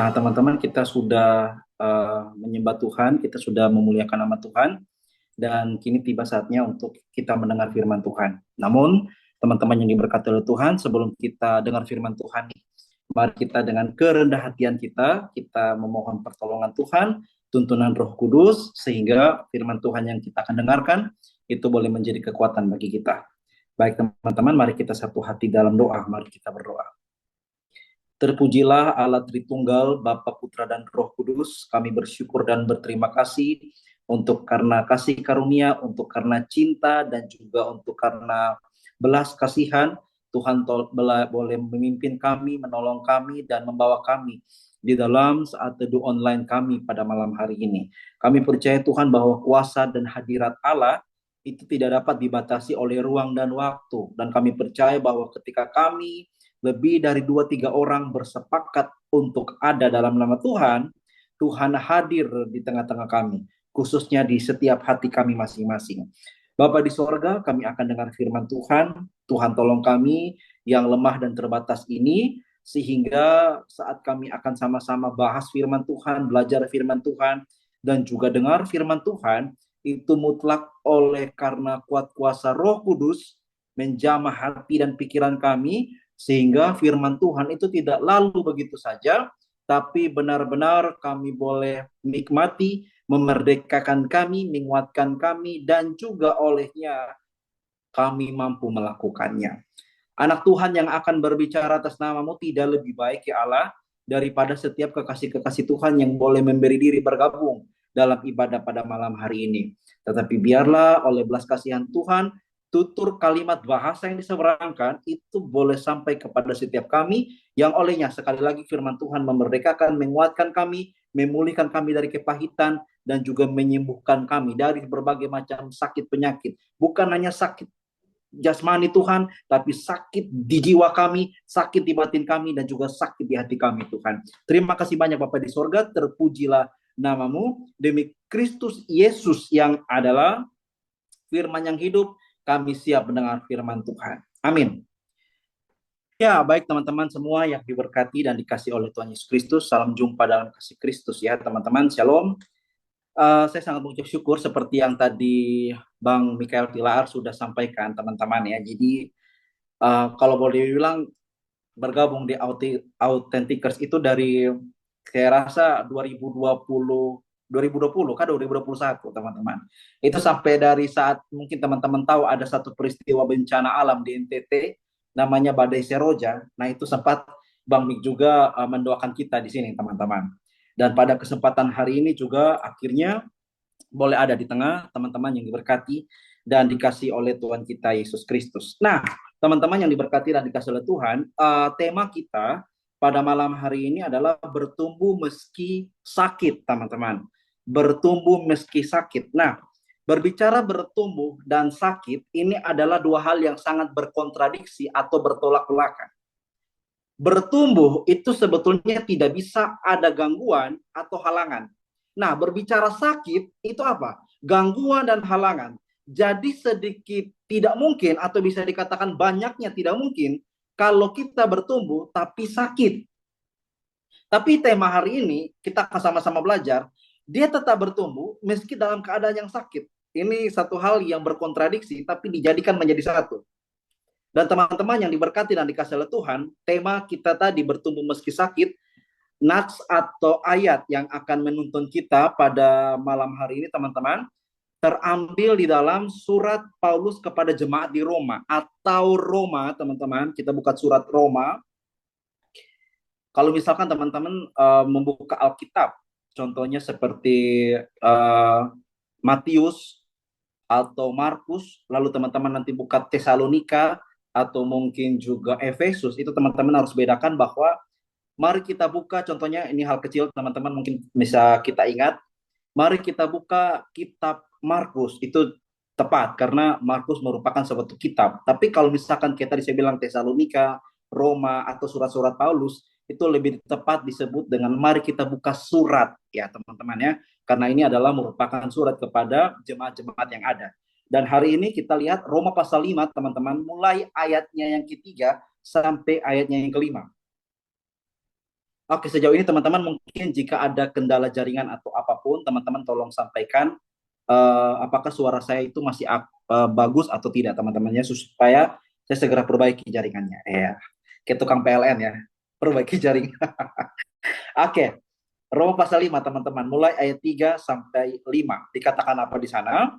Nah, teman-teman, kita sudah menyembah Tuhan, kita sudah memuliakan nama Tuhan, dan kini tiba saatnya untuk kita mendengar firman Tuhan. Namun, teman-teman yang diberkati oleh Tuhan, sebelum kita dengar firman Tuhan, mari kita dengan kerendah hatian kita memohon pertolongan Tuhan, tuntunan Roh Kudus, sehingga firman Tuhan yang kita akan dengarkan, itu boleh menjadi kekuatan bagi kita. Baik teman-teman, mari kita satu hati dalam doa, mari kita berdoa. Terpujilah Allah Tritunggal, Bapa, Putra, dan Roh Kudus. Kami bersyukur dan berterima kasih untuk karena kasih karunia, untuk karena cinta, dan juga untuk karena belas kasihan. Tuhan boleh memimpin kami, menolong kami, dan membawa kami di dalam saat teduh online kami pada malam hari ini. Kami percaya Tuhan bahwa kuasa dan hadirat Allah itu tidak dapat dibatasi oleh ruang dan waktu. Dan kami percaya bahwa ketika kami lebih dari 2-3 orang bersepakat untuk ada dalam nama Tuhan, Tuhan hadir di tengah-tengah kami, khususnya di setiap hati kami masing-masing. Bapa di sorga, kami akan dengar firman Tuhan. Tuhan tolong kami yang lemah dan terbatas ini, sehingga saat kami akan sama-sama bahas firman Tuhan, belajar firman Tuhan, dan juga dengar firman Tuhan, itu mutlak oleh karena kuat kuasa Roh Kudus menjamah hati dan pikiran kami, sehingga firman Tuhan itu tidak lalu begitu saja, tapi benar-benar kami boleh nikmati, memerdekakan kami, menguatkan kami, dan juga olehnya kami mampu melakukannya. Anak Tuhan yang akan berbicara atas namamu tidak lebih baik ya Allah daripada setiap kekasih-kekasih Tuhan yang boleh memberi diri bergabung dalam ibadah pada malam hari ini. Tetapi biarlah oleh belas kasihan Tuhan, tutur kalimat bahasa yang diseberangkan itu boleh sampai kepada setiap kami, yang olehnya sekali lagi firman Tuhan memerdekakan, menguatkan kami, memulihkan kami dari kepahitan, dan juga menyembuhkan kami dari berbagai macam sakit penyakit. Bukan hanya sakit jasmani Tuhan, tapi sakit di jiwa kami, sakit di batin kami, dan juga sakit di hati kami Tuhan. Terima kasih banyak Bapa di sorga, terpujilah namamu, demi Kristus Yesus yang adalah firman yang hidup, kami siap mendengar firman Tuhan. Amin. Ya, baik teman-teman semua yang diberkati dan dikasih oleh Tuhan Yesus Kristus, salam jumpa dalam kasih Kristus ya teman-teman, shalom. Saya sangat mengucap syukur seperti yang tadi Bang Mikael Tilaar sudah sampaikan teman-teman ya. Jadi kalau boleh dibilang bergabung di Authenticers itu dari saya rasa 2020 kan 2021 teman-teman. Itu sampai dari saat mungkin teman-teman tahu ada satu peristiwa bencana alam di NTT namanya Badai Seroja. Nah, itu sempat Bang Mik juga mendoakan kita di sini teman-teman. Dan pada kesempatan hari ini juga akhirnya boleh ada di tengah teman-teman yang diberkati dan dikasih oleh Tuhan kita Yesus Kristus. Nah, teman-teman yang diberkati dan dikasih oleh Tuhan, tema kita pada malam hari ini adalah bertumbuh meski sakit, teman-teman. Bertumbuh meski sakit. Nah, berbicara bertumbuh dan sakit, ini adalah dua hal yang sangat berkontradiksi atau bertolak belakang. Bertumbuh itu sebetulnya tidak bisa ada gangguan atau halangan. Nah, berbicara sakit itu apa? Gangguan dan halangan. Jadi sedikit tidak mungkin atau bisa dikatakan banyaknya tidak mungkin kalau kita bertumbuh tapi sakit. Tapi tema hari ini kita akan sama-sama belajar, dia tetap bertumbuh meski dalam keadaan yang sakit. Ini satu hal yang berkontradiksi tapi dijadikan menjadi satu. Dan teman-teman yang diberkati dan dikasih oleh Tuhan, tema kita tadi bertumbuh meski sakit, nats atau ayat yang akan menuntun kita pada malam hari ini teman-teman, terambil di dalam surat Paulus kepada jemaat di Roma, atau Roma teman-teman, kita buka surat Roma. Kalau misalkan teman-teman membuka Alkitab, contohnya seperti Matius atau Markus, lalu teman-teman nanti buka Tesalonika, atau mungkin juga Efesus, itu teman-teman harus bedakan bahwa mari kita buka, contohnya ini hal kecil teman-teman mungkin bisa kita ingat, mari kita buka kitab Markus, itu tepat karena Markus merupakan suatu kitab. Tapi kalau misalkan kita bisa bilang Tesalonika, Roma, atau surat-surat Paulus, itu lebih tepat disebut dengan mari kita buka surat ya teman-teman ya, karena ini adalah merupakan surat kepada jemaat-jemaat yang ada. Dan hari ini kita lihat Roma pasal 5 teman-teman, mulai ayatnya yang ketiga sampai ayatnya yang kelima. Oke, sejauh ini teman-teman mungkin jika ada kendala jaringan atau apapun, teman-teman tolong sampaikan apakah suara saya itu masih bagus atau tidak teman-temannya, supaya saya segera perbaiki jaringannya. Ya, kayak tukang PLN ya, perbaiki jaringan. Oke, Roma pasal 5 teman-teman, mulai ayat 3 sampai 5. Dikatakan apa di sana?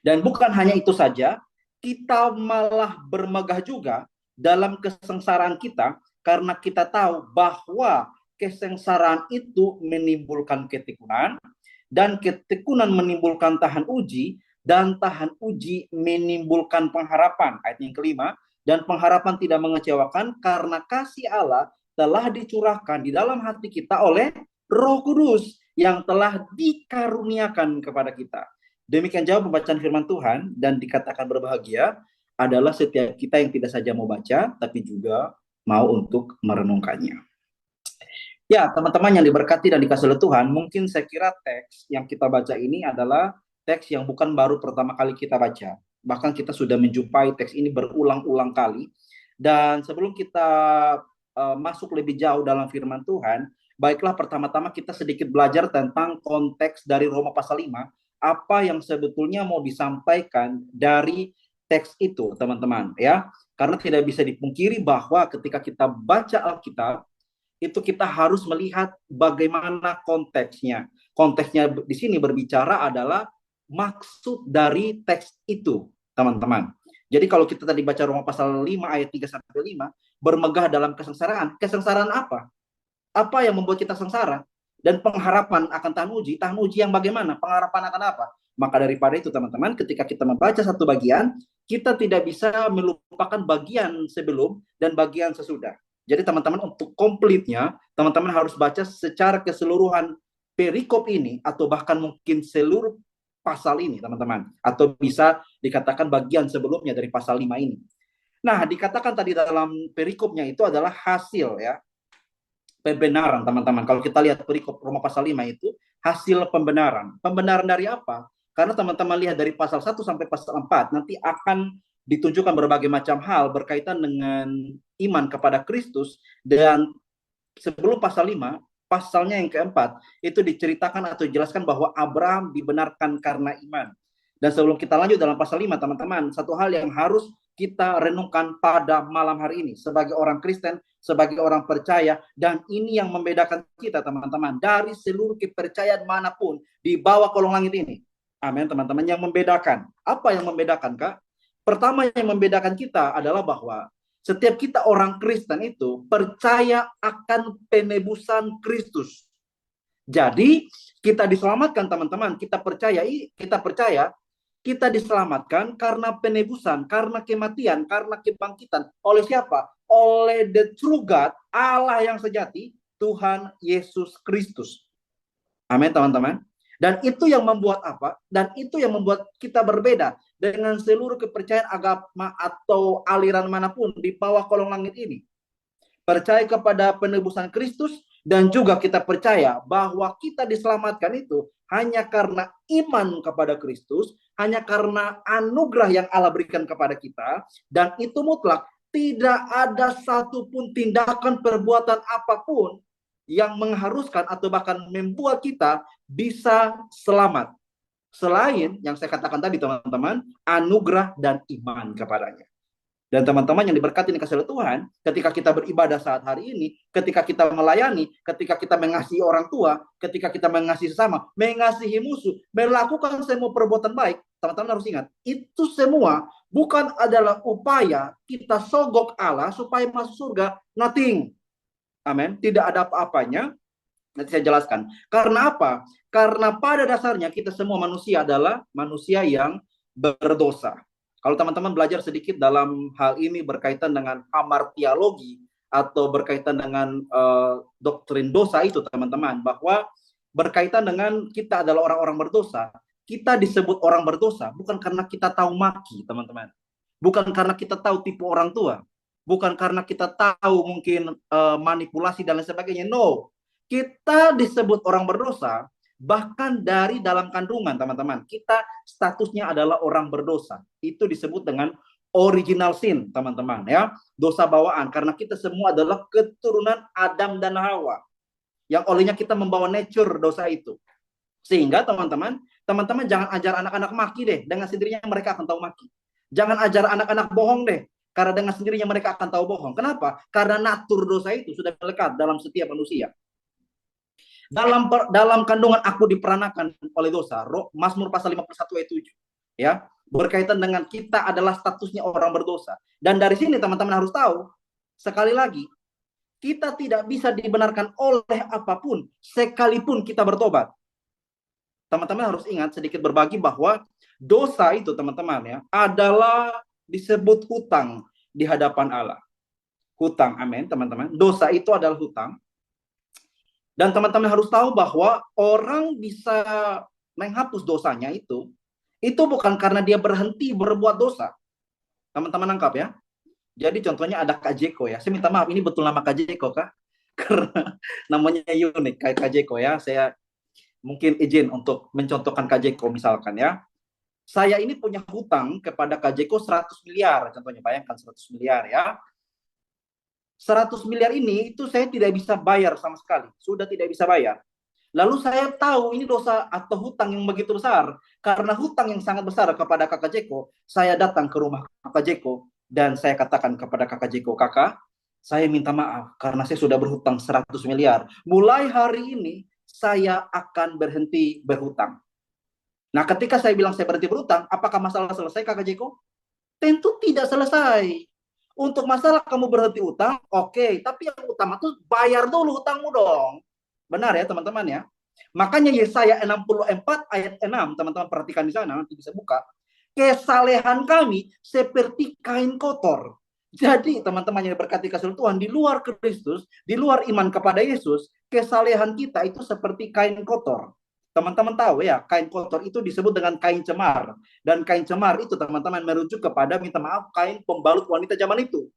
Dan bukan hanya itu saja, kita malah bermegah juga dalam kesengsaraan kita, karena kita tahu bahwa kesengsaraan itu menimbulkan ketekunan, dan ketekunan menimbulkan tahan uji, dan tahan uji menimbulkan pengharapan. Ayat yang kelima, dan pengharapan tidak mengecewakan karena kasih Allah telah dicurahkan di dalam hati kita oleh Roh Kudus yang telah dikaruniakan kepada kita. Demikian jauh pembacaan firman Tuhan, dan dikatakan berbahagia adalah setiap kita yang tidak saja mau baca, tapi juga mau untuk merenungkannya. Ya, teman-teman yang diberkati dan dikasih oleh Tuhan, mungkin saya kira teks yang kita baca ini adalah teks yang bukan baru pertama kali kita baca. Bahkan kita sudah menjumpai teks ini berulang-ulang kali. Dan sebelum kita masuk lebih jauh dalam firman Tuhan, baiklah pertama-tama kita sedikit belajar tentang konteks dari Roma pasal 5, apa yang sebetulnya mau disampaikan dari teks itu, teman-teman, ya. Karena tidak bisa dipungkiri bahwa ketika kita baca Alkitab, itu kita harus melihat bagaimana konteksnya. Konteksnya di sini berbicara adalah maksud dari teks itu, teman-teman. Jadi kalau kita tadi baca Roma pasal 5 ayat 3 sampai 5, bermegah dalam kesengsaraan. Kesengsaraan apa? Apa yang membuat kita sengsara? Dan pengharapan akan tahan uji yang bagaimana? Pengharapan akan apa? Maka daripada itu teman-teman, ketika kita membaca satu bagian, kita tidak bisa melupakan bagian sebelum dan bagian sesudah. Jadi teman-teman, untuk komplitnya, teman-teman harus baca secara keseluruhan perikop ini, atau bahkan mungkin seluruh pasal ini, teman-teman. Atau bisa dikatakan bagian sebelumnya dari pasal 5 ini. Nah, dikatakan tadi dalam perikopnya itu adalah hasil ya, pembenaran, teman-teman. Kalau kita lihat perikop Roma pasal 5 itu, hasil pembenaran. Pembenaran dari apa? Karena teman-teman lihat dari pasal 1 sampai pasal 4, nanti akan ditunjukkan berbagai macam hal berkaitan dengan iman kepada Kristus. Dan sebelum pasal 5, pasalnya yang keempat, itu diceritakan atau dijelaskan bahwa Abraham dibenarkan karena iman. Dan sebelum kita lanjut dalam pasal 5, teman-teman, satu hal yang harus kita renungkan pada malam hari ini sebagai orang Kristen, sebagai orang percaya, dan ini yang membedakan kita, teman-teman, dari seluruh kepercayaan manapun di bawah kolong langit ini. Amin, teman-teman. Yang membedakan, apa yang membedakan, Kak? Pertama yang membedakan kita adalah bahwa setiap kita orang Kristen itu percaya akan penebusan Kristus. Jadi kita diselamatkan, teman-teman. Kita percaya kita diselamatkan karena penebusan, karena kematian, karena kebangkitan. Oleh siapa? Oleh the true God, Allah yang sejati, Tuhan Yesus Kristus. Amin, teman-teman. Dan itu yang membuat apa? Dan itu yang membuat kita berbeda dengan seluruh kepercayaan agama atau aliran manapun di bawah kolong langit ini. Percaya kepada penebusan Kristus, dan juga kita percaya bahwa kita diselamatkan itu hanya karena iman kepada Kristus, hanya karena anugerah yang Allah berikan kepada kita, dan itu mutlak. Tidak ada satupun tindakan perbuatan apapun yang mengharuskan atau bahkan membuat kita bisa selamat, selain yang saya katakan tadi, teman-teman, anugerah dan iman kepadanya. Dan teman-teman yang diberkati dikasih oleh Tuhan, ketika kita beribadah saat hari ini, ketika kita melayani, ketika kita mengasihi orang tua, ketika kita mengasihi sesama, mengasihi musuh, melakukan semua perbuatan baik, teman-teman harus ingat, itu semua bukan adalah upaya kita sogok Allah supaya masuk surga. Nothing. Amin. Tidak ada apa-apanya. Nanti saya jelaskan. Karena apa? Karena pada dasarnya kita semua manusia adalah manusia yang berdosa. Kalau teman-teman belajar sedikit dalam hal ini berkaitan dengan hamartiologi atau berkaitan dengan doktrin dosa itu, teman-teman, bahwa berkaitan dengan kita adalah orang-orang berdosa. Kita disebut orang berdosa bukan karena kita tahu maki, teman-teman. Bukan karena kita tahu tipu orang tua. Bukan karena kita tahu mungkin manipulasi dan lain sebagainya. No. Kita disebut orang berdosa bahkan dari dalam kandungan, teman-teman. Kita statusnya adalah orang berdosa. Itu disebut dengan original sin, teman-teman, ya. Dosa bawaan, karena kita semua adalah keturunan Adam dan Hawa, yang olehnya kita membawa nature dosa itu. Sehingga teman-teman jangan ajar anak-anak maki deh, dengan sendirinya mereka akan tahu maki. Jangan ajar anak-anak bohong deh, karena dengan sendirinya mereka akan tahu bohong. Kenapa? Karena natur dosa itu sudah melekat dalam setiap manusia. Dalam kandungan aku diperanakan oleh dosa, Mazmur pasal 51 ayat 7, ya, berkaitan dengan kita adalah statusnya orang berdosa. Dan dari sini teman-teman harus tahu, sekali lagi, kita tidak bisa dibenarkan oleh apapun sekalipun kita bertobat. Teman-teman harus ingat, sedikit berbagi, bahwa dosa itu, teman-teman, ya, adalah disebut hutang di hadapan Allah. Hutang, amin, teman-teman. Dosa itu adalah hutang. Dan teman-teman harus tahu bahwa orang bisa menghapus dosanya itu bukan karena dia berhenti berbuat dosa. Teman-teman nangkap ya? Jadi contohnya ada Kak Jeko ya. Saya minta maaf, ini betul nama Kak Jeko kah? Karena namanya unik, kayak Kak Jeko ya. Saya mungkin izin untuk mencontohkan Kak Jeko misalkan ya. Saya ini punya hutang kepada Kak Jeko 100 miliar, contohnya, bayangkan 100 miliar ya. 100 miliar ini itu saya tidak bisa bayar sama sekali, sudah tidak bisa bayar. Lalu saya tahu ini dosa atau hutang yang begitu besar. Karena hutang yang sangat besar kepada Kakak Jeko, saya datang ke rumah Kakak Jeko dan saya katakan kepada Kakak Jeko, "Kakak, saya minta maaf karena saya sudah berhutang 100 miliar. Mulai hari ini saya akan berhenti berhutang." Nah, ketika saya bilang saya berhenti berhutang, apakah masalah selesai, Kakak Jeko? Tentu tidak selesai. Untuk masalah kamu berhenti utang, oke, tapi yang utama tuh bayar dulu hutangmu dong. Benar ya, teman-teman ya. Makanya Yesaya 64 ayat 6, teman-teman perhatikan di sana, nanti bisa buka. Kesalehan kami seperti kain kotor. Jadi teman-teman yang berkati kasih Tuhan, di luar Kristus, di luar iman kepada Yesus, kesalehan kita itu seperti kain kotor. Teman-teman tahu ya, kain kotor itu disebut dengan kain cemar. Dan kain cemar itu, teman-teman, merujuk kepada, minta maaf, kain pembalut wanita zaman itu.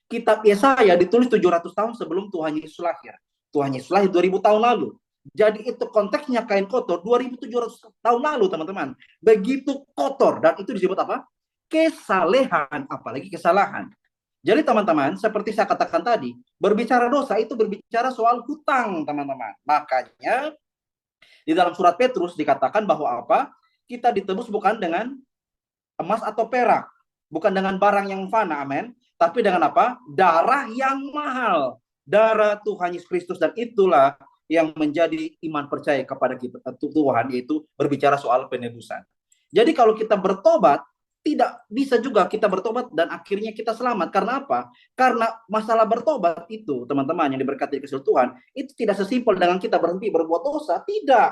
Kitab Yesaya ditulis 700 tahun sebelum Tuhan Yesus lahir. Tuhan Yesus lahir 2000 tahun lalu. Jadi itu konteksnya kain kotor 2700 tahun lalu, teman-teman. Begitu kotor, dan itu disebut apa? Kesalehan, apalagi kesalahan. Jadi teman-teman, seperti saya katakan tadi, berbicara dosa itu berbicara soal hutang, teman-teman. Makanya di dalam surat Petrus dikatakan bahwa apa? Kita ditebus bukan dengan emas atau perak, bukan dengan barang yang fana, amin, tapi dengan apa? Darah yang mahal, darah Tuhan Yesus Kristus. Dan itulah yang menjadi iman percaya kepada kita, Tuhan, yaitu berbicara soal penebusan. Jadi kalau kita bertobat, tidak bisa juga kita bertobat dan akhirnya kita selamat. Karena apa? Karena masalah bertobat itu, teman-teman yang diberkati kasih Tuhan, itu tidak sesimpel dengan kita berhenti berbuat dosa. Tidak.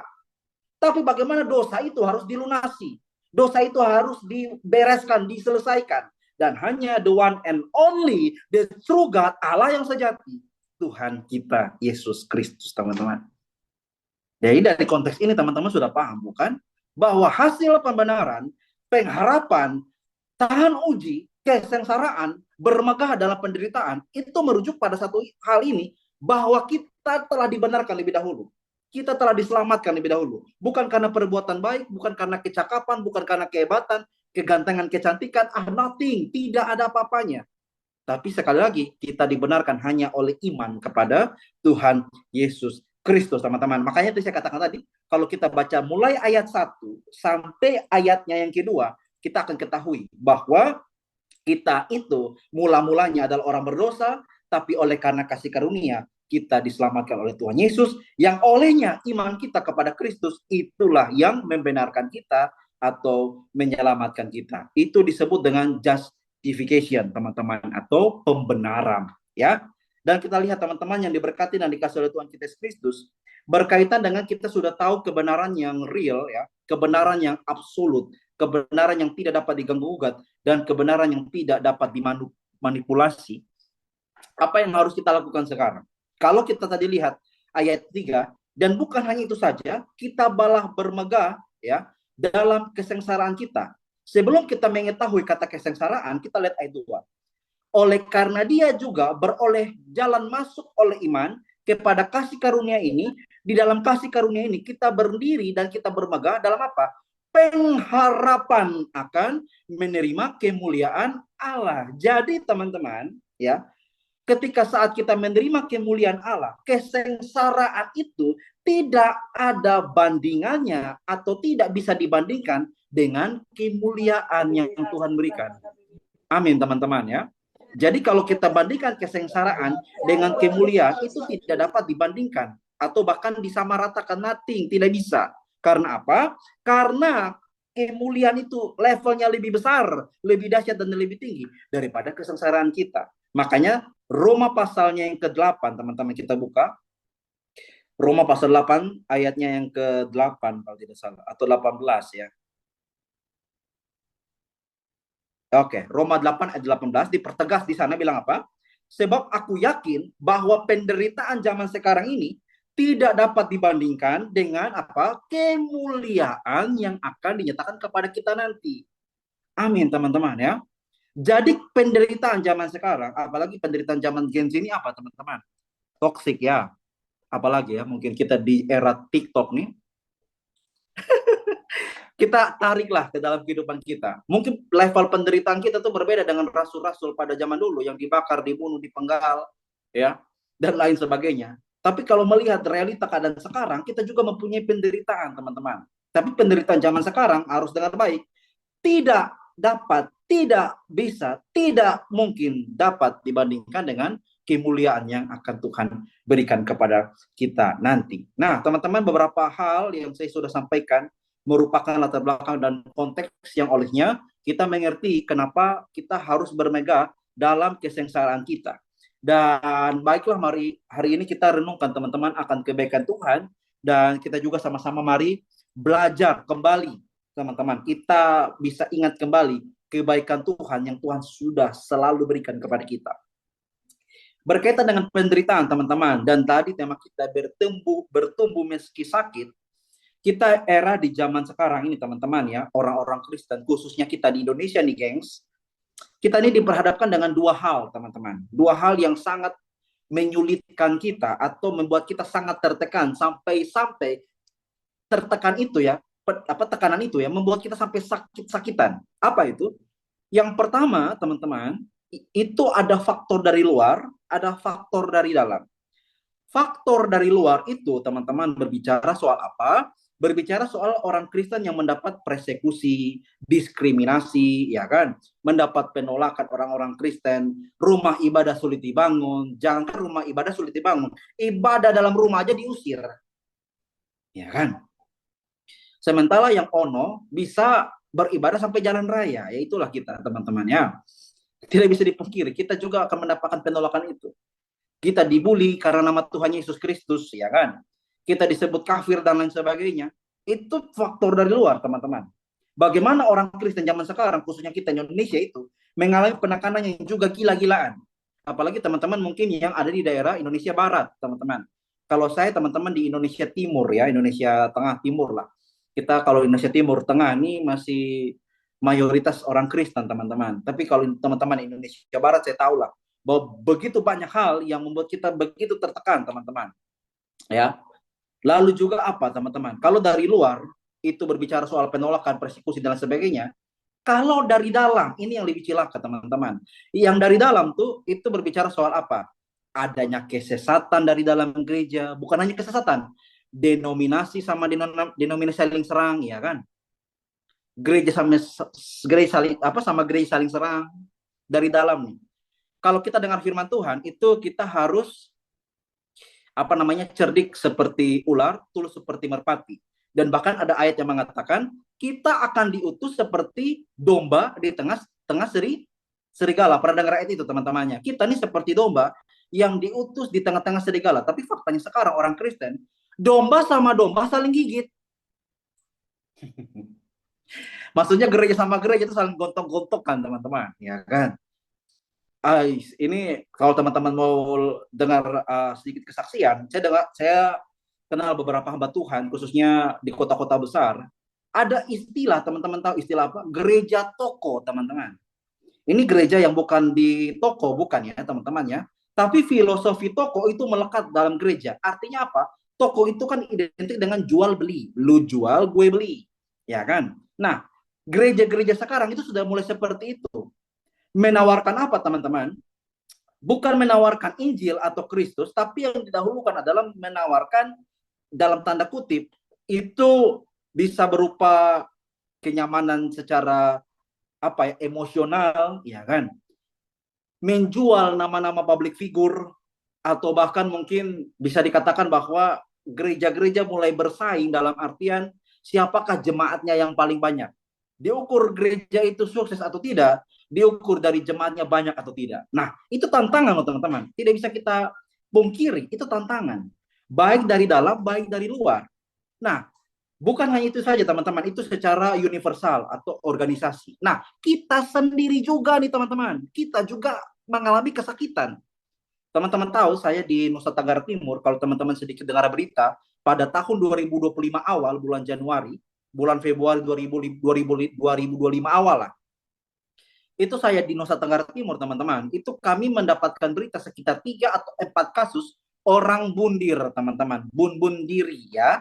Tapi bagaimana dosa itu harus dilunasi. Dosa itu harus dibereskan, diselesaikan. Dan hanya the one and only, the true God, Allah yang sejati, Tuhan kita, Yesus Kristus, teman-teman. Jadi dari konteks ini teman-teman sudah paham, bukan? Bahwa hasil pembenaran, pengharapan, tahan uji, kesengsaraan, bermegah dalam penderitaan, itu merujuk pada satu hal ini, bahwa kita telah dibenarkan lebih dahulu. Kita telah diselamatkan lebih dahulu. Bukan karena perbuatan baik, bukan karena kecakapan, bukan karena kehebatan, kegantengan, kecantikan, nothing. Tidak ada apa-apanya. Tapi sekali lagi, kita dibenarkan hanya oleh iman kepada Tuhan Yesus Kristus, teman-teman. Makanya itu saya katakan tadi, kalau kita baca mulai ayat 1 sampai ayatnya yang kedua, kita akan ketahui bahwa kita itu mula-mulanya adalah orang berdosa, tapi oleh karena kasih karunia, kita diselamatkan oleh Tuhan Yesus, yang olehnya iman kita kepada Kristus, itulah yang membenarkan kita atau menyelamatkan kita. Itu disebut dengan justification, teman-teman, atau pembenaran, ya. Dan kita lihat teman-teman yang diberkati dan dikasih oleh Tuhan kita Yesus Kristus, berkaitan dengan kita sudah tahu kebenaran yang real, ya, kebenaran yang absolut, kebenaran yang tidak dapat diganggu-gugat, dan kebenaran yang tidak dapat dimanipulasi. Apa yang harus kita lakukan sekarang? Kalau kita tadi lihat ayat 3, dan bukan hanya itu saja, kita balah bermegah ya dalam kesengsaraan kita. Sebelum kita mengetahui kata kesengsaraan, kita lihat ayat 2. Oleh karena dia juga beroleh jalan masuk oleh iman kepada kasih karunia ini, di dalam kasih karunia ini kita berdiri dan kita bermegah dalam apa? pengharapan akan menerima kemuliaan Allah. Jadi teman-teman, ya, ketika saat kita menerima kemuliaan Allah, kesengsaraan itu tidak ada bandingannya atau tidak bisa dibandingkan dengan kemuliaan yang Tuhan berikan. Amin teman-teman ya. Jadi kalau kita bandingkan kesengsaraan dengan kemuliaan itu tidak dapat dibandingkan atau bahkan disamaratakan, nothing, tidak bisa. Karena apa? Karena kemuliaan itu levelnya lebih besar, lebih dahsyat dan lebih tinggi daripada kesengsaraan kita. Makanya Roma pasalnya yang ke-8, teman-teman, kita buka. Roma pasal 8 ayatnya yang ke-8 kalau tidak salah, atau 18 ya. Oke, Roma 8 ayat 18 dipertegas di sana bilang apa? Sebab aku yakin bahwa penderitaan zaman sekarang ini tidak dapat dibandingkan dengan apa? Kemuliaan yang akan dinyatakan kepada kita nanti. Amin, teman-teman ya. Jadi penderitaan zaman sekarang, apalagi penderitaan zaman Gen Z ini apa, teman-teman? Toxic ya. Apalagi ya, mungkin kita di era TikTok nih. Kita tariklah ke dalam kehidupan kita. Mungkin level penderitaan kita tuh berbeda dengan rasul-rasul pada zaman dulu yang dibakar, dibunuh, dipenggal, ya, dan lain sebagainya. Tapi kalau melihat realita keadaan sekarang, kita juga mempunyai penderitaan, teman-teman. Tapi penderitaan zaman sekarang harus dengar baik, tidak dapat, tidak bisa, tidak mungkin dapat dibandingkan dengan kemuliaan yang akan Tuhan berikan kepada kita nanti. Nah, teman-teman, beberapa hal yang saya sudah sampaikan merupakan latar belakang dan konteks yang olehnya kita mengerti kenapa kita harus bermegah dalam kesengsaraan kita. Dan baiklah, mari hari ini kita renungkan teman-teman akan kebaikan Tuhan, dan kita juga sama-sama mari belajar kembali teman-teman. Kita bisa ingat kembali kebaikan Tuhan yang Tuhan sudah selalu berikan kepada kita. Berkaitan dengan penderitaan teman-teman, dan tadi tema kita bertumbuh meski sakit. Kita era di zaman sekarang ini teman-teman ya, orang-orang Kristen, khususnya kita di Indonesia nih gengs, kita ini diperhadapkan dengan dua hal teman-teman. Dua hal yang sangat menyulitkan kita atau membuat kita sangat tertekan, sampai tertekan itu ya, tekanan itu ya, membuat kita sampai sakit-sakitan. Apa itu? Yang pertama teman-teman, itu ada faktor dari luar, ada faktor dari dalam. Faktor dari luar itu teman-teman berbicara soal apa? Berbicara soal orang Kristen yang mendapat persekusi, diskriminasi, ya kan? Mendapat penolakan orang-orang Kristen, rumah ibadah sulit dibangun, jangan rumah ibadah sulit dibangun, ibadah dalam rumah aja diusir. Ya kan? Sementara yang ono bisa beribadah sampai jalan raya, ya itulah kita teman-teman ya. Tidak bisa dipungkiri, kita juga akan mendapatkan penolakan itu. Kita dibully karena nama Tuhan Yesus Kristus, ya kan? Kita disebut kafir dan lain sebagainya. Itu faktor dari luar, teman-teman. Bagaimana orang Kristen zaman sekarang, khususnya kita di Indonesia itu, mengalami penekanan yang juga gila-gilaan. Apalagi teman-teman mungkin yang ada di daerah Indonesia Barat, teman-teman. Kalau saya teman-teman di Indonesia Timur ya, Indonesia Tengah Timur lah. Kita kalau Indonesia Timur Tengah ini masih mayoritas orang Kristen, teman-teman. Tapi kalau teman-teman Indonesia Barat, saya tahu lah bahwa begitu banyak hal yang membuat kita begitu tertekan, teman-teman. Ya. Lalu juga apa, teman-teman? Kalau dari luar itu berbicara soal penolakan, persekusi dan sebagainya. Kalau dari dalam, ini yang lebih cilaka, teman-teman. Yang dari dalam tuh itu berbicara soal apa? Adanya kesesatan dari dalam gereja, bukan hanya kesesatan, denominasi sama denominasi saling serang, ya kan? Gereja sama gereja saling serang dari dalam nih. Kalau kita dengar firman Tuhan, itu kita harus cerdik seperti ular, tulus seperti merpati. Dan bahkan ada ayat yang mengatakan kita akan diutus seperti domba di tengah serigala. Pernah dengar ayat itu teman-temannya? Kita ini seperti domba yang diutus di tengah-tengah serigala. Tapi faktanya sekarang orang Kristen, domba sama domba saling gigit. Maksudnya gereja sama gereja itu saling gontok-gontokan, teman-teman, ya kan? Ini kalau teman-teman mau dengar sedikit kesaksian, saya kenal beberapa hamba Tuhan, khususnya di kota-kota besar. Ada istilah, teman-teman tahu istilah apa? Gereja toko, teman-teman. Ini gereja yang bukan di toko, bukan ya, teman-teman ya. Tapi filosofi toko itu melekat dalam gereja. Artinya apa? Toko itu kan identik dengan jual beli. Lu jual, gue beli. Ya kan? Nah, gereja-gereja sekarang itu sudah mulai seperti itu. Menawarkan apa, teman-teman? Bukan menawarkan Injil atau Kristus, tapi yang didahulukan adalah menawarkan, dalam tanda kutip, itu bisa berupa kenyamanan secara apa ya, emosional, ya kan? Menjual nama-nama public figure, atau bahkan mungkin bisa dikatakan bahwa gereja-gereja mulai bersaing dalam artian siapakah jemaatnya yang paling banyak. Diukur gereja itu sukses atau tidak, diukur dari jemaatnya banyak atau tidak. Nah, itu tantangan loh teman-teman. Tidak bisa kita pungkiri, itu tantangan. Baik dari dalam, baik dari luar. Nah, bukan hanya itu saja teman-teman, itu secara universal atau organisasi. Nah, kita sendiri juga nih teman-teman, kita juga mengalami kesakitan. Teman-teman tahu saya di Nusa Tenggara Timur, kalau teman-teman sedikit dengar berita, pada tahun 2025 awal, bulan Januari, bulan Februari 2025 awal lah, itu saya di Nusa Tenggara Timur teman-teman, itu kami mendapatkan berita sekitar 3 atau 4 kasus orang bundir teman-teman, bun diri ya.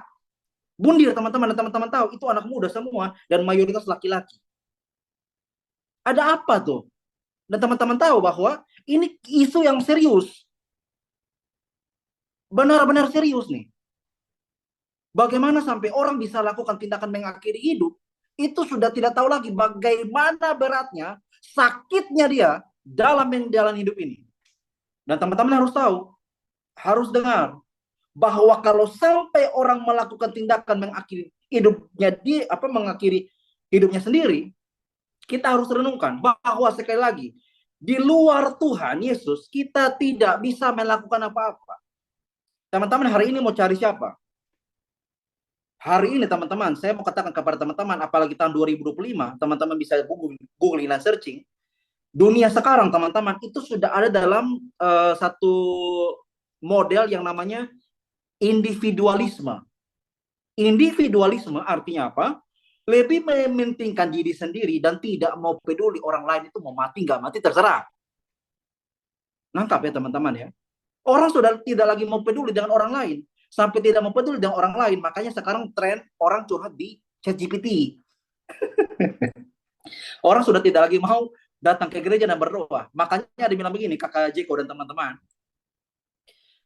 Bundir teman-teman, dan teman-teman tahu itu anak muda semua dan mayoritas laki-laki. Ada apa tuh? Dan teman-teman tahu bahwa ini isu yang serius. Benar-benar serius nih. Bagaimana sampai orang bisa lakukan tindakan mengakhiri hidup, itu sudah tidak tahu lagi bagaimana beratnya, sakitnya dia dalam menjalani hidup ini. Dan teman-teman harus tahu, harus dengar, bahwa kalau sampai orang melakukan tindakan mengakhiri hidupnya, mengakhiri hidupnya sendiri, kita harus renungkan bahwa sekali lagi, di luar Tuhan Yesus, kita tidak bisa melakukan apa-apa. Teman-teman hari ini mau cari siapa? Hari ini teman-teman, saya mau katakan kepada teman-teman, apalagi tahun 2025, teman-teman bisa googling dan searching. Dunia sekarang teman-teman itu sudah ada dalam satu model yang namanya individualisme. Individualisme artinya apa? Lebih mementingkan diri sendiri dan tidak mau peduli orang lain itu mau mati nggak mati terserah. Nangkap ya teman-teman ya. Orang sudah tidak lagi mau peduli dengan orang lain. Sampai tidak mau peduli dengan orang lain. Makanya sekarang tren orang curhat di ChatGPT. Orang sudah tidak lagi mau datang ke gereja dan berdoa. Makanya dibilang begini, Kakak Jeko dan teman-teman.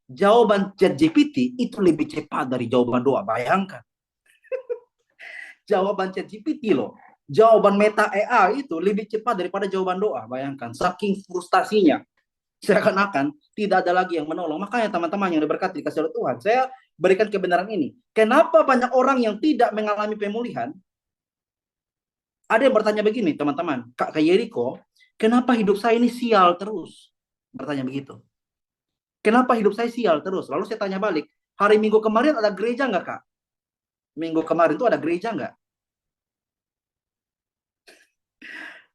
Jawaban ChatGPT itu lebih cepat dari jawaban doa. Bayangkan. Jawaban ChatGPT loh. Jawaban Meta AI itu lebih cepat daripada jawaban doa. Bayangkan. Saking frustasinya. Seakan-akan tidak ada lagi yang menolong. Makanya teman-teman yang diberkati dikasih oleh Tuhan, saya berikan kebenaran ini. Kenapa banyak orang yang tidak mengalami pemulihan? Ada yang bertanya begini, teman-teman, Kak Yeriko, kenapa hidup saya ini sial terus? Bertanya begitu. Kenapa hidup saya sial terus? Lalu saya tanya balik, hari Minggu kemarin ada gereja nggak, Kak? Minggu kemarin itu ada gereja nggak?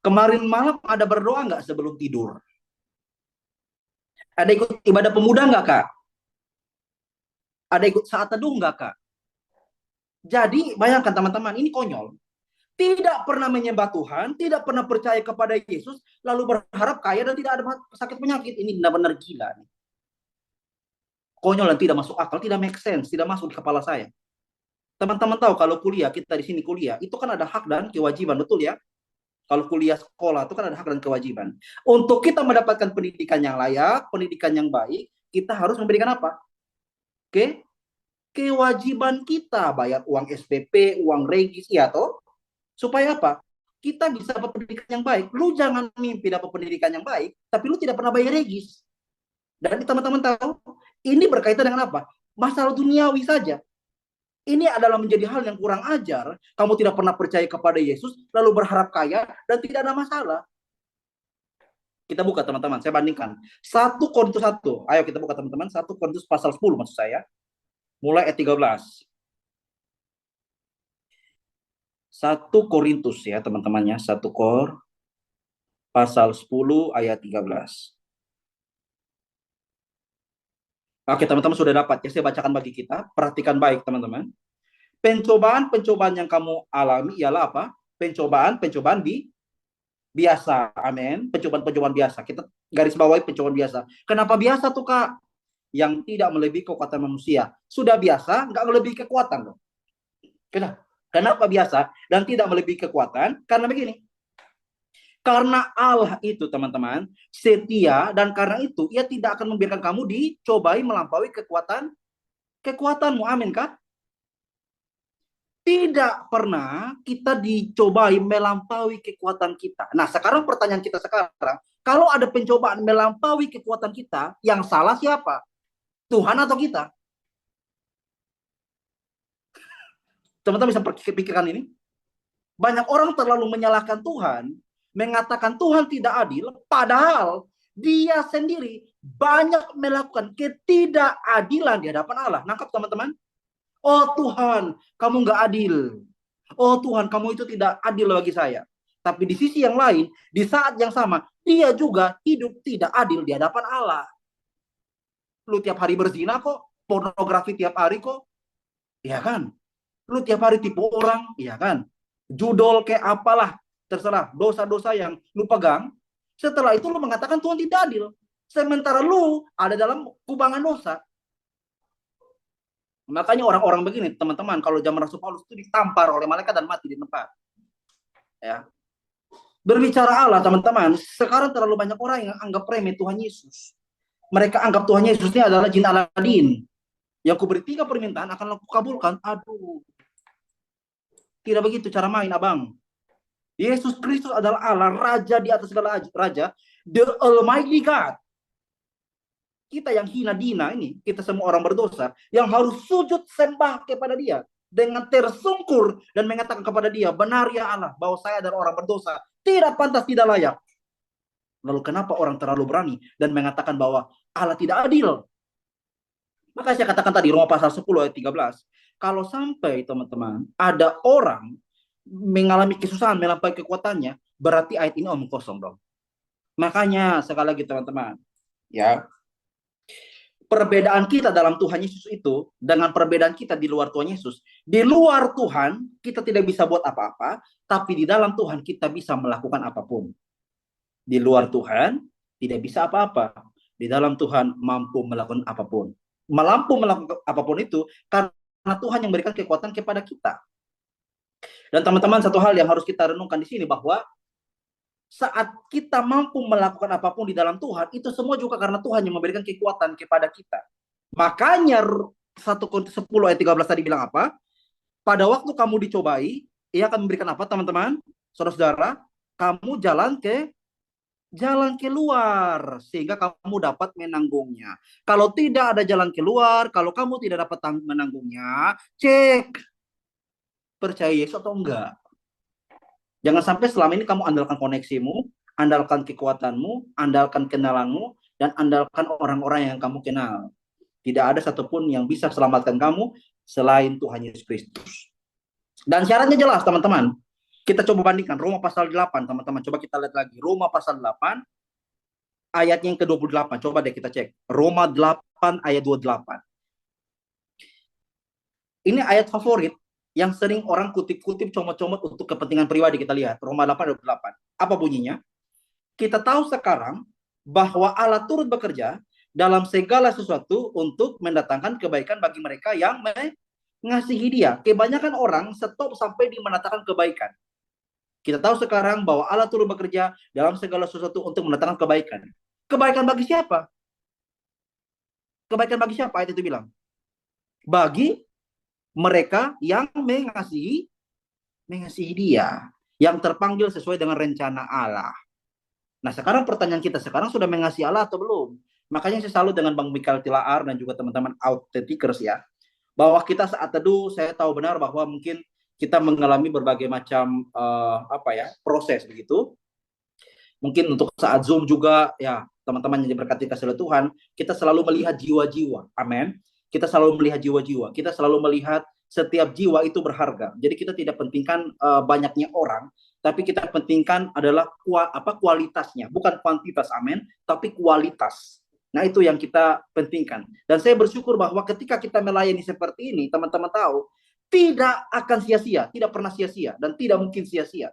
Kemarin malam ada berdoa nggak sebelum tidur? Ada ikut ibadah pemuda nggak, Kak? Ada ikut saat teduh nggak, Kak? Jadi bayangkan teman-teman, ini konyol. Tidak pernah menyembah Tuhan, tidak pernah percaya kepada Yesus, lalu berharap kaya dan tidak ada sakit penyakit. Ini benar-benar gila. Konyol dan tidak masuk akal, tidak make sense, tidak masuk di kepala saya. Teman-teman tahu kalau kuliah, kita di sini kuliah, itu kan ada hak dan kewajiban, betul ya? Kalau kuliah sekolah itu kan ada hak dan kewajiban. Untuk kita mendapatkan pendidikan yang layak, pendidikan yang baik, kita harus memberikan apa? Oke? Kewajiban kita bayar uang SPP, uang regis, ya toh? Supaya apa? Kita bisa dapat pendidikan yang baik. Lu jangan mimpi dapat pendidikan yang baik, tapi lu tidak pernah bayar regis. Dan teman-teman tahu, ini berkaitan dengan apa? Masalah duniawi saja. Ini adalah menjadi hal yang kurang ajar. Kamu tidak pernah percaya kepada Yesus, lalu berharap kaya, dan tidak ada masalah. Kita buka teman-teman, saya bandingkan. 1 Korintus 1. Ayo kita buka teman-teman. 1 Korintus pasal 10 maksud saya. Mulai ayat 13. 1 Korintus ya teman-temannya. 1 Kor pasal 10 ayat 13. Oke teman-teman sudah dapat ya, saya bacakan bagi kita. Perhatikan baik teman-teman. Pencobaan-pencobaan yang kamu alami ialah apa? Pencobaan-pencobaan biasa. Amin. Pencobaan-pencobaan biasa. Kita garis bawahi pencobaan biasa. Kenapa biasa tuh Kak? Yang tidak melebihi kekuatan manusia. Sudah biasa, nggak melebihi kekuatan loh. Kenapa biasa dan tidak melebihi kekuatan? Karena begini. Karena Allah itu teman-teman setia, dan karena itu ia tidak akan membiarkan kamu dicobai melampaui kekuatanmu. Amin kah? Tidak pernah kita dicobai melampaui kekuatan kita. Nah, sekarang pertanyaan kita sekarang, kalau ada pencobaan melampaui kekuatan kita, yang salah siapa? Tuhan atau kita? Teman-teman bisa pikirkan ini. Banyak orang terlalu menyalahkan Tuhan, mengatakan Tuhan tidak adil, padahal dia sendiri banyak melakukan ketidakadilan di hadapan Allah. Nangkap teman-teman? Oh Tuhan, kamu nggak adil. Oh Tuhan, kamu itu tidak adil bagi saya. Tapi di sisi yang lain, di saat yang sama, dia juga hidup tidak adil di hadapan Allah. Lu tiap hari berzina kok, pornografi tiap hari kok, ya kan? Lu tiap hari tipu orang, ya kan? Judol kayak apalah, terserah, dosa-dosa yang lu pegang. Setelah itu lu mengatakan Tuhan tidak adil. Sementara lu ada dalam kubangan dosa. Makanya orang-orang begini, teman-teman, kalau zaman Rasul Paulus itu ditampar oleh malaikat dan mati di tempat. Ya. Berbicara Allah, teman-teman, sekarang terlalu banyak orang yang anggap remeh Tuhan Yesus. Mereka anggap Tuhan Yesus ini adalah jin Aladin. Yang kuberi 3 permintaan akan aku kabulkan. Aduh. Tidak begitu cara main, abang. Yesus Kristus adalah Allah, Raja di atas segala raja, the Almighty God. Kita yang hina dina ini, kita semua orang berdosa, yang harus sujud sembah kepada dia, dengan tersungkur, dan mengatakan kepada dia, benar ya Allah, bahwa saya adalah orang berdosa, tidak pantas, tidak layak. Lalu kenapa orang terlalu berani, dan mengatakan bahwa Allah tidak adil? Maka saya katakan tadi, Roma pasal 10 ayat 13, kalau sampai teman-teman ada orang mengalami kesusahan melampaui kekuatannya, berarti ayat ini omong kosong dong. Makanya sekali lagi teman-teman, ya, perbedaan kita dalam Tuhan Yesus itu dengan perbedaan kita di luar Tuhan Yesus. Di luar Tuhan kita tidak bisa buat apa-apa, tapi di dalam Tuhan kita bisa melakukan apapun. Di luar Tuhan tidak bisa apa-apa, di dalam Tuhan mampu melakukan apapun. Mampu melakukan apapun itu karena Tuhan yang memberikan kekuatan kepada kita. Dan teman-teman, satu hal yang harus kita renungkan di sini, bahwa saat kita mampu melakukan apapun di dalam Tuhan, itu semua juga karena Tuhan yang memberikan kekuatan kepada kita. Makanya 1 Korintus 10 ayat 13 tadi bilang apa? Pada waktu kamu dicobai, ia akan memberikan apa teman-teman? Saudara-saudara, kamu jalan keluar sehingga kamu dapat menanggungnya. Kalau tidak ada jalan keluar, kalau kamu tidak dapat menanggungnya, cek percaya Yesus atau enggak. Jangan sampai selama ini kamu andalkan koneksimu, andalkan kekuatanmu, andalkan kenalanmu, dan andalkan orang-orang yang kamu kenal. Tidak ada satupun yang bisa selamatkan kamu selain Tuhan Yesus Kristus. Dan syaratnya jelas teman-teman. Kita coba bandingkan Roma pasal 8, teman-teman. Coba kita lihat lagi. Roma pasal 8, ayat yang ke-28. Coba deh kita cek. Roma 8, ayat 28. Ini ayat favorit yang sering orang kutip-kutip, comot-comot untuk kepentingan pribadi. Kita lihat Roma 8 ayat 28. Apa bunyinya? Kita tahu sekarang bahwa Allah turut bekerja dalam segala sesuatu untuk mendatangkan kebaikan bagi mereka yang mengasihi Dia. Kebanyakan orang stop sampai di mendatangkan kebaikan. Kita tahu sekarang bahwa Allah turut bekerja dalam segala sesuatu untuk mendatangkan kebaikan. Kebaikan bagi siapa? Kebaikan bagi siapa? Ayat itu bilang. Bagi mereka yang mengasihi Dia, yang terpanggil sesuai dengan rencana Allah. Nah, sekarang pertanyaan kita, sekarang sudah mengasihi Allah atau belum? Makanya saya selalu dengan Bang Mikael Tilaar dan juga teman-teman Authentikers ya, bahwa kita saat teduh, saya tahu benar bahwa mungkin kita mengalami berbagai macam proses begitu. Mungkin untuk saat Zoom juga ya, teman-teman yang diberkati kasih Tuhan, kita selalu melihat jiwa-jiwa. Amin. Kita selalu melihat jiwa-jiwa. Kita selalu melihat setiap jiwa itu berharga. Jadi kita tidak pentingkan banyaknya orang, tapi kita pentingkan adalah kualitasnya, bukan kuantitas. Amin. Tapi kualitas. Nah, itu yang kita pentingkan. Dan saya bersyukur bahwa ketika kita melayani seperti ini, teman-teman tahu, tidak akan sia-sia, tidak pernah sia-sia, dan tidak mungkin sia-sia.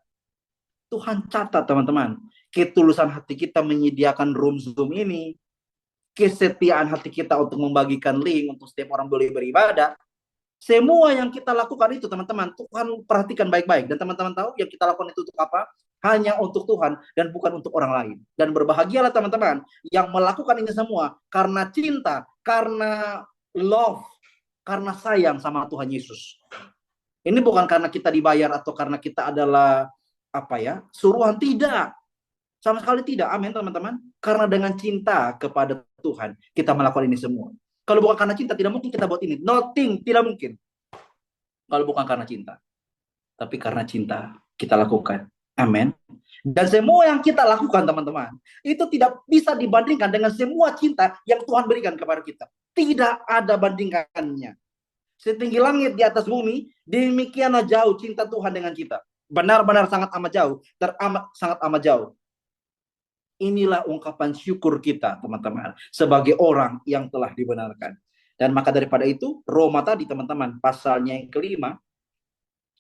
Tuhan catat teman-teman, ketulusan hati kita menyediakan room Zoom ini, kesetiaan hati kita untuk membagikan link untuk setiap orang boleh beribadah, Semua yang kita lakukan itu teman-teman, Tuhan perhatikan baik-baik. Dan teman-teman tahu yang kita lakukan itu untuk apa? Hanya untuk Tuhan dan bukan untuk orang lain. Dan berbahagialah teman-teman yang melakukan ini semua karena cinta, karena love, karena sayang sama Tuhan Yesus. Ini bukan karena kita dibayar atau karena kita adalah apa ya, suruhan, tidak. Sama sekali tidak. Amin teman-teman. Karena dengan cinta kepada Tuhan kita melakukan ini semua. Kalau bukan karena cinta tidak mungkin kita buat ini. Nothing, tidak mungkin. Kalau bukan karena cinta. Tapi karena cinta kita lakukan. Amin. Dan semua yang kita lakukan teman-teman, itu tidak bisa dibandingkan dengan semua cinta yang Tuhan berikan kepada kita. Tidak ada bandingannya. Setinggi langit di atas bumi, demikianlah jauh cinta Tuhan dengan kita. Benar-benar sangat amat jauh, sangat amat jauh. Inilah ungkapan syukur kita, teman-teman, sebagai orang yang telah dibenarkan. Dan maka daripada itu, Roma tadi, teman-teman, pasalnya yang kelima,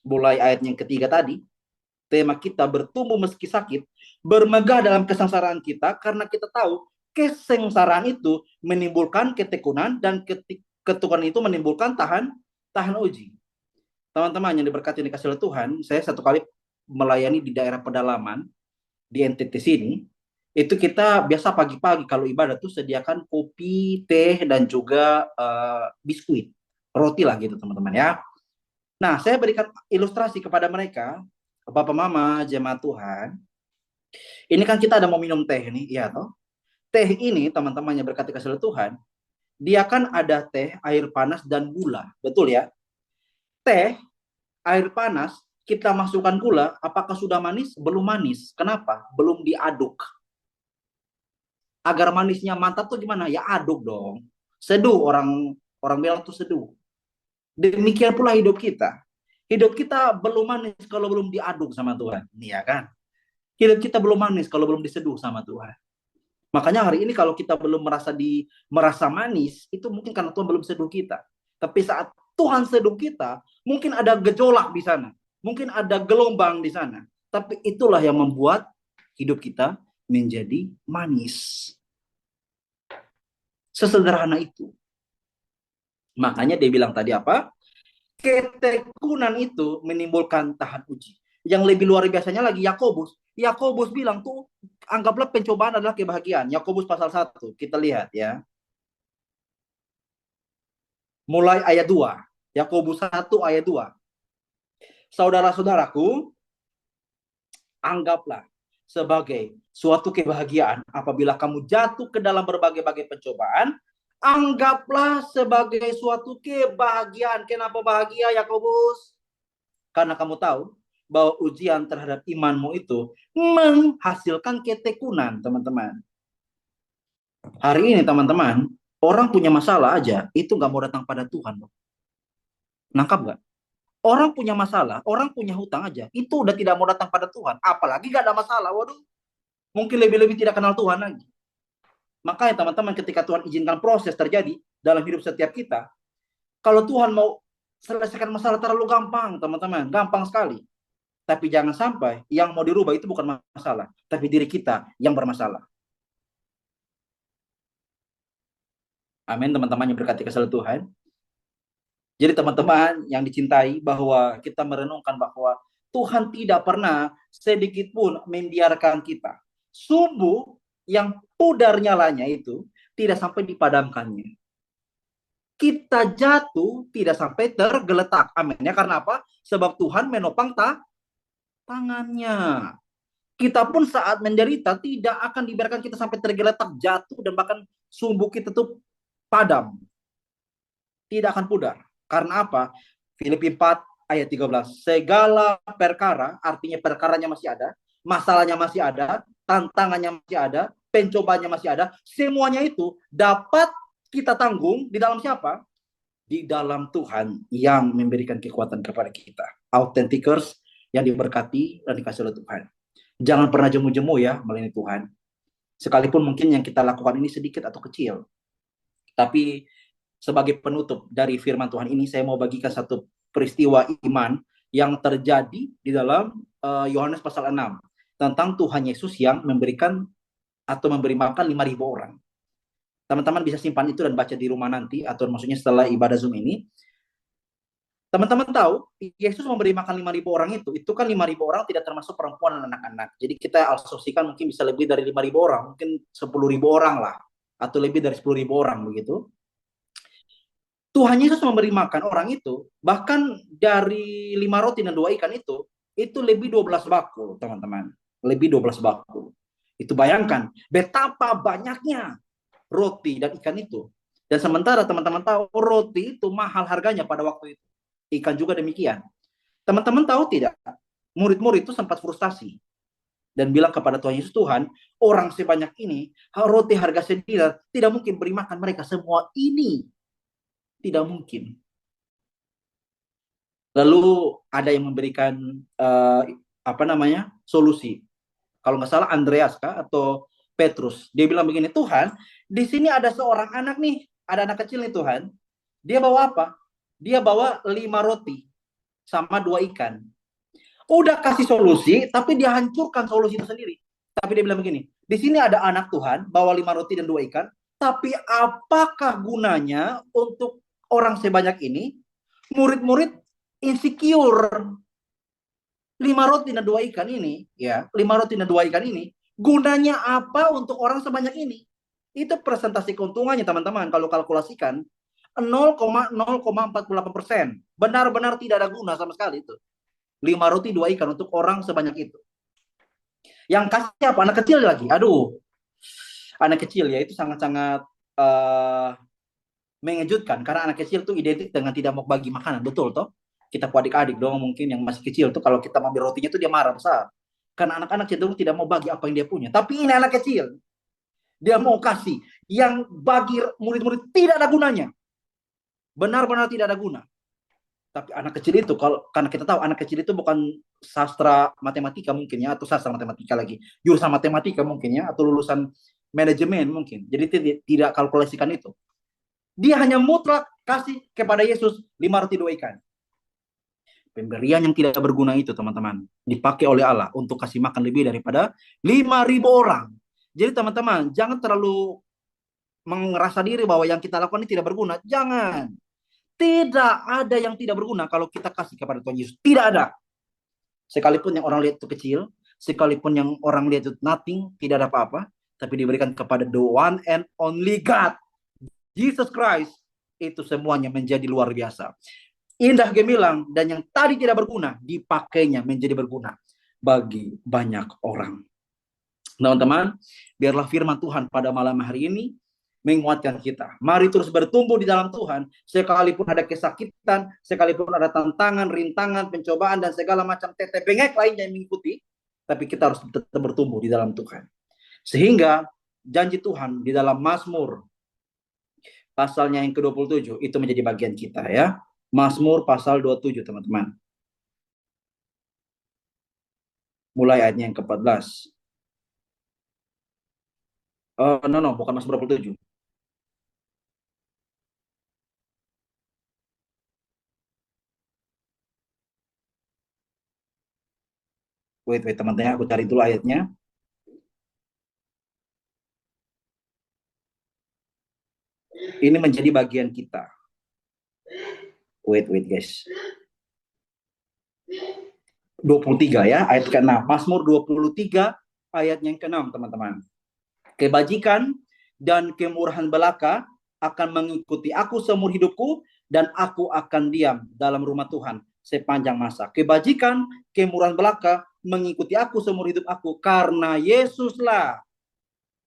mulai ayat yang ketiga tadi, tema kita bertumbuh meski sakit, bermegah dalam kesengsaraan kita, karena kita tahu kesengsaraan itu menimbulkan ketekunan, dan ketekunan itu menimbulkan tahan uji. Teman-teman yang diberkati dan dikasihi oleh Tuhan, saya satu kali melayani di daerah pedalaman di NTT sini. Itu kita biasa pagi-pagi kalau ibadah tuh sediakan kopi, teh, dan juga biskuit, roti lah gitu teman-teman ya. Nah, saya berikan ilustrasi kepada mereka, Bapak Mama, jemaat Tuhan. Ini kan kita ada mau minum teh nih, ya toh. Teh ini teman-teman yang berkati kasih Tuhan, dia kan ada teh, air panas, dan gula, betul ya? Teh, air panas, kita masukkan gula, apakah sudah manis? Belum manis. Kenapa? Belum diaduk. Agar manisnya mantap tuh gimana? Ya aduk dong. Seduh, orang orang bilang tuh seduh. Demikian pula hidup kita. Hidup kita belum manis kalau belum diaduk sama Tuhan. Ini ya kan? Hidup kita belum manis kalau belum diseduh sama Tuhan. Makanya hari ini kalau kita belum merasa manis, itu mungkin karena Tuhan belum seduh kita. Tapi saat Tuhan seduh kita, mungkin ada gejolak di sana. Mungkin ada gelombang di sana. Tapi itulah yang membuat hidup kita menjadi manis. Sesederhana itu. Makanya dia bilang tadi apa? Ketekunan itu menimbulkan tahan uji. Yang lebih luar biasanya lagi Yakobus. Yakobus bilang tuh, anggaplah pencobaan adalah kebahagiaan. Yakobus pasal 1, kita lihat ya. Mulai ayat 2. Yakobus 1 ayat 2. Saudara-saudaraku, anggaplah sebagai suatu kebahagiaan apabila kamu jatuh ke dalam berbagai-bagai pencobaan. Anggaplah sebagai suatu kebahagiaan. Kenapa bahagia, Yakobus? Karena kamu tahu bahwa ujian terhadap imanmu itu menghasilkan ketekunan, teman-teman. Hari ini, teman-teman, orang punya masalah aja, itu nggak mau datang pada Tuhan. Nangkap nggak? Orang punya masalah, orang punya hutang aja, itu udah tidak mau datang pada Tuhan. Apalagi nggak ada masalah, waduh, mungkin lebih-lebih tidak kenal Tuhan lagi. Makanya teman-teman, ketika Tuhan izinkan proses terjadi dalam hidup setiap kita, kalau Tuhan mau selesaikan masalah terlalu gampang, teman-teman, gampang sekali. Tapi jangan sampai yang mau dirubah itu bukan masalah, tapi diri kita yang bermasalah. Amin, teman-teman yang berkati kasih Tuhan. Jadi teman-teman yang dicintai, bahwa kita merenungkan bahwa Tuhan tidak pernah sedikit pun membiarkan kita. Sumbu yang pudar nyalanya itu tidak sampai dipadamkannya. Kita jatuh tidak sampai tergeletak. Amin ya, karena apa? Sebab Tuhan menopang tangannya. Kita pun saat menderita tidak akan dibiarkan kita sampai tergeletak, jatuh, dan bahkan sumbu kita tuh padam. Tidak akan pudar. Karena apa? Filipi 4 ayat 13. Segala perkara, artinya perkaranya masih ada, masalahnya masih ada, tantangannya masih ada, pencobanya masih ada, semuanya itu dapat kita tanggung di dalam siapa? Di dalam Tuhan yang memberikan kekuatan kepada kita. Authentikers yang diberkati dan dikasih oleh Tuhan. Jangan pernah jemu-jemu ya melayani Tuhan. Sekalipun mungkin yang kita lakukan ini sedikit atau kecil. Tapi sebagai penutup dari firman Tuhan ini, saya mau bagikan satu peristiwa iman yang terjadi di dalam Yohanes pasal 6. Tentang Tuhan Yesus yang memberikan atau memberi makan 5.000 orang. Teman-teman bisa simpan itu dan baca di rumah nanti, atau maksudnya setelah ibadah Zoom ini. Teman-teman tahu, Yesus memberi makan 5.000 orang itu kan 5.000 orang tidak termasuk perempuan dan anak-anak. Jadi kita asumsikan mungkin bisa lebih dari 5.000 orang, mungkin 10.000 orang lah, atau lebih dari 10.000 orang begitu. Tuhan Yesus memberi makan orang itu, bahkan dari 5 roti dan 2 ikan itu lebih 12 bakul, teman-teman. Lebih 12 bakul. Itu bayangkan, betapa banyaknya roti dan ikan itu. Dan sementara teman-teman tahu, roti itu mahal harganya pada waktu itu. Ikan juga demikian. Teman-teman tahu tidak, murid-murid itu sempat frustasi dan bilang kepada Tuhan Yesus, Tuhan, orang sebanyak ini, roti harga sedinar, tidak mungkin beri makan mereka semua ini. Tidak mungkin. Lalu ada yang memberikan solusi. Kalau nggak salah Andreas atau Petrus. Dia bilang begini, Tuhan, di sini ada seorang anak nih, ada anak kecil nih Tuhan. Dia bawa apa? Dia bawa 5 roti sama 2 ikan. Udah kasih solusi, tapi dia hancurkan solusi itu sendiri. Tapi dia bilang begini, di sini ada anak Tuhan, bawa 5 roti dan 2 ikan, tapi apakah gunanya untuk orang sebanyak ini? Murid-murid insecure. 5 roti dan 2 ikan ini, ya, 5 roti dan 2 ikan ini, gunanya apa untuk orang sebanyak ini? Itu presentasi keuntungannya, teman-teman, kalau kalkulasikan 0,048%. Benar-benar tidak ada guna sama sekali itu. 5 roti 2 ikan untuk orang sebanyak itu. Yang kasih apa? Anak kecil lagi. Aduh, anak kecil ya itu sangat-sangat mengejutkan, karena anak kecil tuh identik dengan tidak mau bagi makanan, betul toh? Kita adik-adik dong mungkin yang masih kecil tuh, kalau kita ambil rotinya tuh dia marah besar. Karena anak-anak cenderung tidak mau bagi apa yang dia punya. Tapi ini anak kecil, dia mau kasih yang bagi murid-murid tidak ada gunanya. Benar-benar tidak ada guna. Tapi anak kecil itu, karena kita tahu anak kecil itu bukan sastra matematika mungkin ya, atau sastra matematika lagi, jurusan matematika mungkin ya, atau lulusan manajemen mungkin. Jadi tidak kalkulasikan itu. Dia hanya mutlak kasih kepada Yesus 5 roti 2 ikan. Pemberian yang tidak berguna itu, teman-teman, dipakai oleh Allah untuk kasih makan lebih daripada 5.000 orang. Jadi teman-teman, jangan terlalu merasa diri bahwa yang kita lakukan ini tidak berguna. Jangan. Tidak ada yang tidak berguna kalau kita kasih kepada Tuhan Yesus. Tidak ada. Sekalipun yang orang lihat itu kecil, sekalipun yang orang lihat itu nothing, tidak ada apa-apa, tapi diberikan kepada the one and only God, Jesus Christ, itu semuanya menjadi luar biasa. Indah gemilang, dan yang tadi tidak berguna, dipakainya menjadi berguna bagi banyak orang. Teman-teman, biarlah firman Tuhan pada malam hari ini menguatkan kita. Mari terus bertumbuh di dalam Tuhan, sekalipun ada kesakitan, sekalipun ada tantangan, rintangan, pencobaan, dan segala macam tetek bengek lainnya yang mengikuti, tapi kita harus tetap bertumbuh di dalam Tuhan. Sehingga janji Tuhan di dalam Mazmur pasalnya yang ke-27 itu menjadi bagian kita ya. Mazmur pasal 27, teman-teman. Mulai ayatnya yang ke-14. No, bukan Mazmur 27. Wait, teman-teman, aku cari dulu ayatnya. Ini menjadi bagian kita. Wait, guys. 23 ya, ayat ke-6. Mazmur 23 ayat yang ke-6, teman-teman. Kebajikan dan kemurahan belaka akan mengikuti aku seumur hidupku, dan aku akan diam dalam rumah Tuhan sepanjang masa. Kebajikan, kemurahan belaka mengikuti aku seumur hidup aku, karena Yesuslah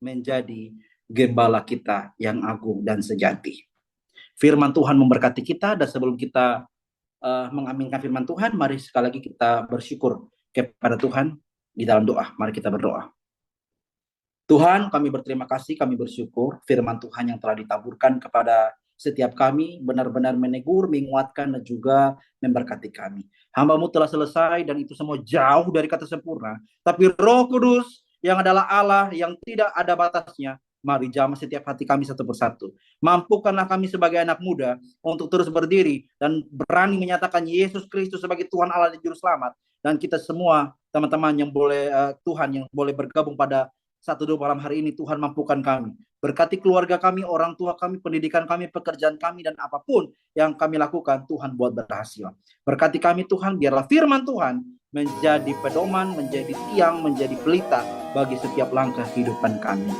menjadi gembala kita yang agung dan sejati. Firman Tuhan memberkati kita, dan sebelum kita mengaminkan firman Tuhan, mari sekali lagi kita bersyukur kepada Tuhan di dalam doa. Mari kita berdoa. Tuhan, kami berterima kasih, kami bersyukur firman Tuhan yang telah ditaburkan kepada setiap kami benar-benar menegur, menguatkan, dan juga memberkati kami. Hamba-Mu telah selesai, dan itu semua jauh dari kata sempurna. Tapi Roh Kudus yang adalah Allah yang tidak ada batasnya, mari jamah setiap hati kami satu persatu. Mampukanlah kami sebagai anak muda untuk terus berdiri dan berani menyatakan Yesus Kristus sebagai Tuhan Allah dan Juru Selamat. Dan kita semua teman-teman yang boleh Tuhan yang boleh bergabung pada satu dua malam hari ini Tuhan mampukan kami. Berkati keluarga kami, orang tua kami, pendidikan kami, pekerjaan kami, dan apapun yang kami lakukan, Tuhan buat berhasil. Berkati kami Tuhan, biarlah firman Tuhan menjadi pedoman, menjadi tiang, menjadi pelita bagi setiap langkah kehidupan kami.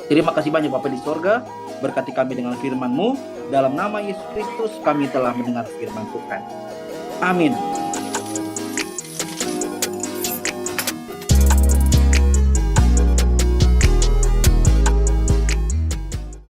Terima kasih banyak Bapa di sorga, berkati kami dengan firman-Mu. Dalam nama Yesus Kristus kami telah mendengar firman Tuhan. Amin.